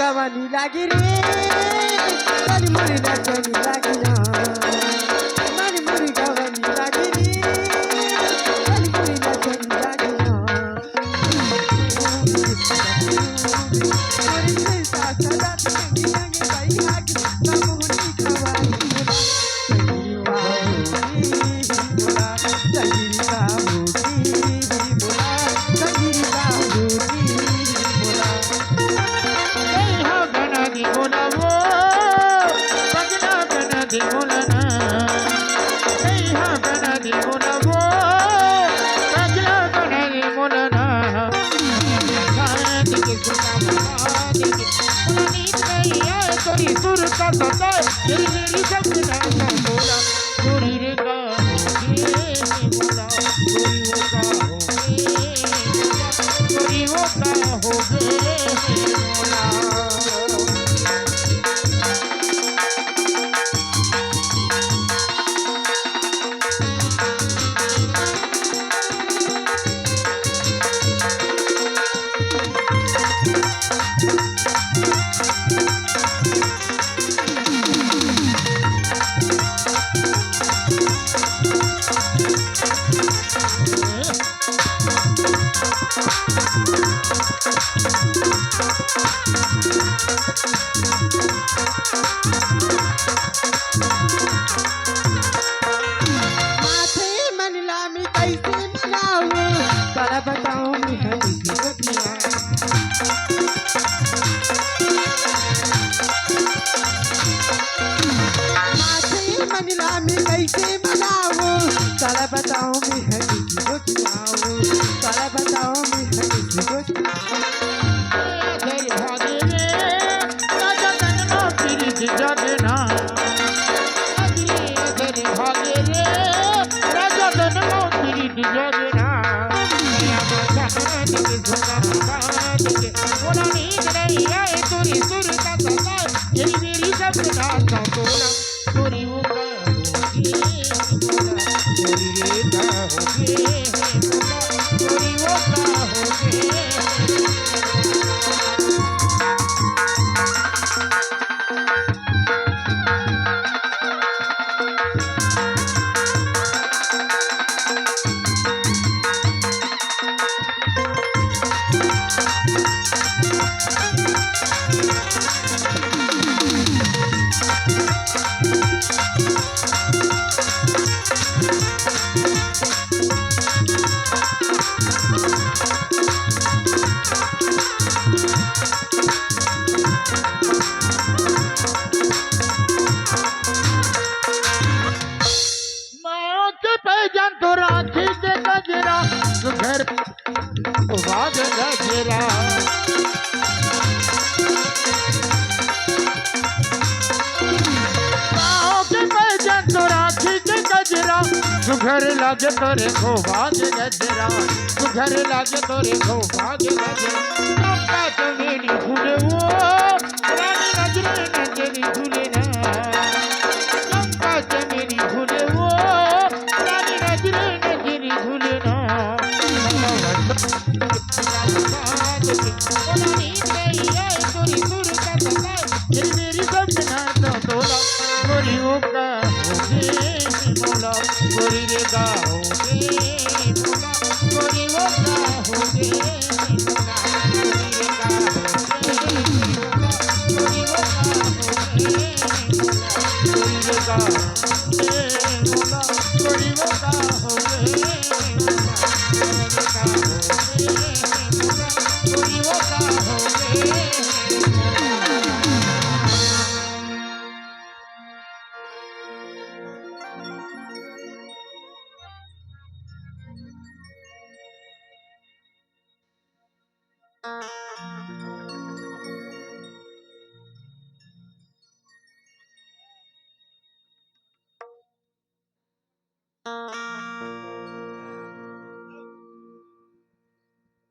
गावानी लागी रे मारी मुरी नाचनी लागी ना मारी मुरी गावानी लागी रे मारी मुरी नाचनी लागी ना मोरी से सासा संगी संगे भाई हागी बामुनी गावानी बोला संगीरी बामुनी बोला संगीरी बामुनी बोला बोला वो बजना बना दे बोला ना बना दे बोला वो बजना बना दे बोला ना तोरी सुर का सता तेरी मेरी सपना का बोला तोरी रे का बोला तोरी वो का हो गए बोला कैसे मनाओ सारा बताओ मैं है किसी को सुनाओ सारा बताओ मैं है किसी को भागे रे राजा कन्नो तेरी जगना अगले भागे रे राजा कन्नो तेरी जगना बोला नींद नहीं आए तोरी सुर का सता यही मेरी सपना का बोला तोरी वो घर वाग गजरा घर लागे तोरे को भाग गजरा घर लागे तोरे को भाग गजरा तो मेरी झूले वो रानी नजरे नजरी झूले ना चंपा तो मेरी झूले वो रानी नजरे नजरी झूले ना तोरी सुर का सता मेरी सपना तो तोला तोरी वो का बोला गोरी रे गाओगे बोला गोरी वो गाओगे बोला गोरी रे गाओगे बोला गोरी वो गाओगे बोला गोरी रे गाओगे बोला गोरी वो गाओगे बोला गोरी वो गाओगे बोला